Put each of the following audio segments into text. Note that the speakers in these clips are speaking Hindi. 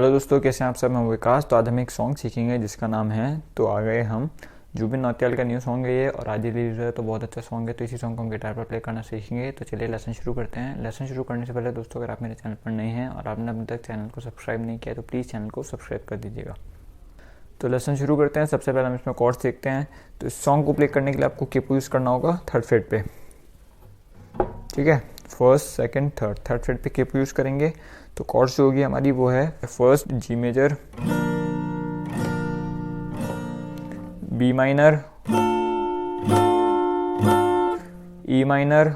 हेलो दोस्तों, कैसे हैं आप सब। मैं विकास। तो आज हम एक सॉन्ग सीखेंगे जिसका नाम है तो आ गए हम। जुबिन नौटियाल का न्यू सॉन्ग है ये और आज रिलीज हुआ है, तो बहुत अच्छा सॉन्ग है। तो इसी सॉन्ग को हम गिटार पर प्ले करना सीखेंगे। तो चलिए लेसन शुरू करते हैं। लेसन शुरू करने से पहले दोस्तों, अगर आप मेरे चैनल पर नए हैं और आपने अभी तक चैनल को सब्सक्राइब नहीं किया तो प्लीज़ चैनल को सब्सक्राइब कर दीजिएगा। तो लेसन शुरू करते हैं। सबसे पहले हम इसमें कॉर्ड्स देखते हैं। तो इस सॉन्ग को प्ले करने के लिए आपको कीप यूज़ करना होगा 3rd फ्रेट पे, ठीक है। 1st, 2nd, 3rd फ्रेट पे कीप यूज़ करेंगे। तो कॉर्ड्स जो होगी हमारी वो है 1st G major, B minor, E minor,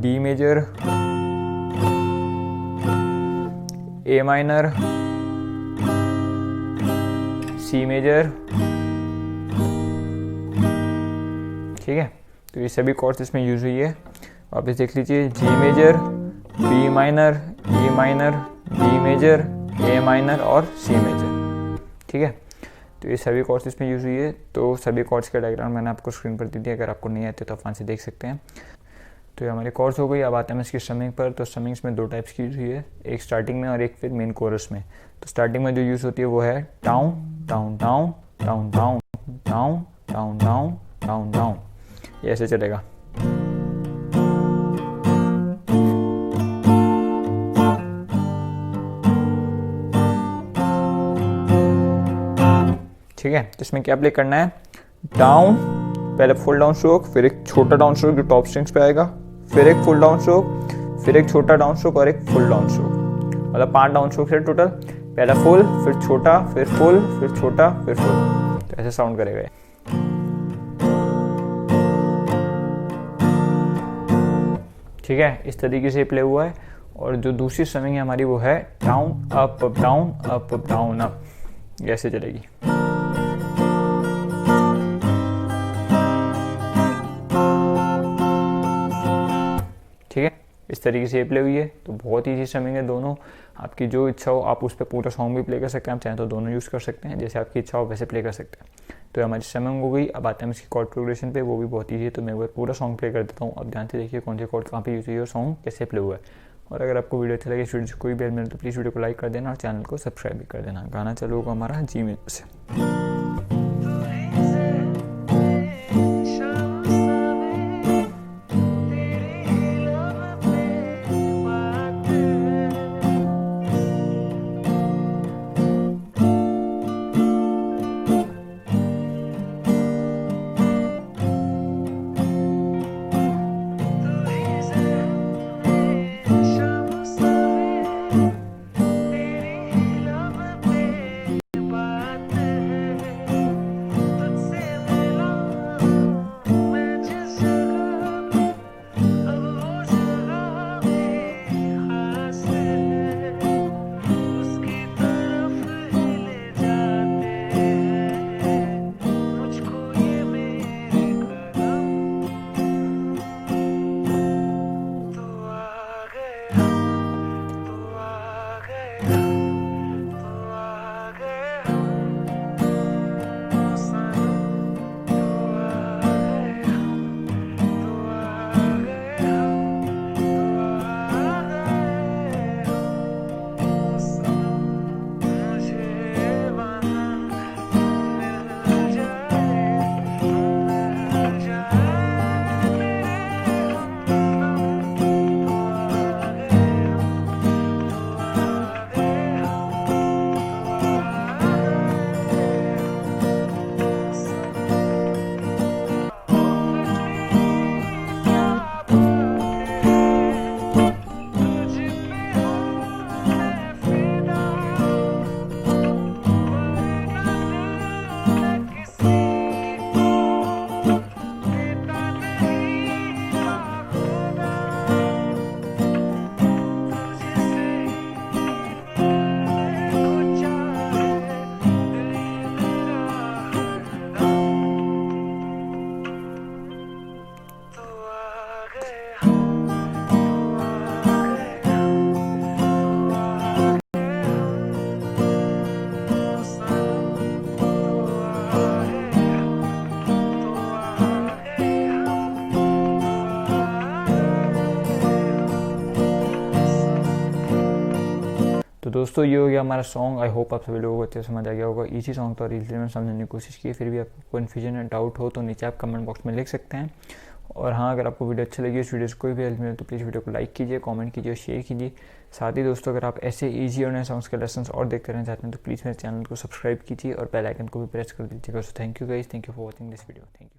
D major, A minor, C major, ठीक है। तो ये सभी कॉर्ड्स इसमें यूज हुई है। वापस देख लीजिए, G major, B minor, E minor, D major, A minor और सी मेजर, ठीक है। तो ये सभी कॉर्ड्स इसमें यूज हुई है। तो सभी कॉर्ड्स का डायग्राम मैंने आपको स्क्रीन पर दे दिया, अगर आपको नहीं आते तो आप वहाँ से देख सकते हैं। तो ये हमारी कॉर्ड्स हो गई। अब आते हैं इसकी स्ट्रमिंग पर। तो स्ट्रमिंग्स में 2 टाइप्स की यूज हुई है, एक स्टार्टिंग में और एक फिर मेन कोरस में। तो स्टार्टिंग में जो यूज होती है वो है down down down down down down down down down down, ये ऐसे चलेगा। ठीक है। तो इसमें क्या प्ले करना है, डाउन, पहले फुल डाउन स्ट्रोक, फिर एक छोटा डाउन स्ट्रोक जो टॉप स्ट्रिंग्स पे आएगा, फिर एक फुल डाउन स्ट्रोक, फिर एक छोटा डाउन स्ट्रोक और एक फुल डाउन स्ट्रोक। मतलब 5 डाउन स्ट्रोक है टोटल। पहला फुल, फिर छोटा, फिर फुल, फिर छोटा, फिर फुल। तो ऐसे साउंड करेगा ये, ठीक है। इस तरीके से प्ले हुआ है। और जो दूसरी स्ट्रमिंग है हमारी वो है down up up down up up down up, ये ऐसे चलेगी। ठीक है, इस तरीके से ये प्ले हुई है। तो बहुत ईजी स्ट्रमिंग है दोनों। आपकी जो इच्छा हो आप उस पर पूरा सॉन्ग भी प्ले कर सकते हैं। आप चाहें तो दोनों यूज़ कर सकते हैं, जैसे आपकी इच्छा हो वैसे प्ले कर सकते हैं। तो हमारी स्ट्रमिंग हो गई। अब आते हैं इसकी कॉर्ड प्रोग्रेशन पे, वो भी बहुत ईजी है। तो मैं वो पूरा सॉन्ग प्ले कर देता हूँ। अब ध्यान से देखिए कौन से कॉर्ड कहाँ पे यूज हुई है और सॉन्ग कैसे प्ले हुआ है। और अगर आपको वीडियो अच्छा लगे, इस वीडियो से कोई भी हेल्प मिले तो प्लीज़ वीडियो को लाइक कर देना और चैनल को सब्सक्राइब भी कर देना। गाना चालू होगा हमारा जी मेजर से। दोस्तों ये हो गया हमारा सॉन्ग। आई होप आप सभी लोगों को अच्छे से समझ आ गया होगा। इजी सॉन्ग तो इजीली मैंने समझने की कोशिश की। फिर भी आपको कन्फ्यूजन या डाउट हो तो नीचे आप कमेंट बॉक्स में लिख सकते हैं। और हाँ, अगर आपको वीडियो अच्छी लगी, इस वीडियो से कोई भी हेल्प मिले तो प्लीज़ वीडियो को लाइक कीजिए, कमेंट कीजिए और शेयर कीजिए। साथ ही दोस्तों, अगर आप ऐसे इजी और नए सॉन्ग्स के लेसन्स और देखते रहना चाहते हैं तो प्लीज़ मेरे चैनल को सब्सक्राइब कीजिए और बेल आइकन को भी प्रेस कर दीजिएगा। So thank you guys, thank you for watching this video, thank you.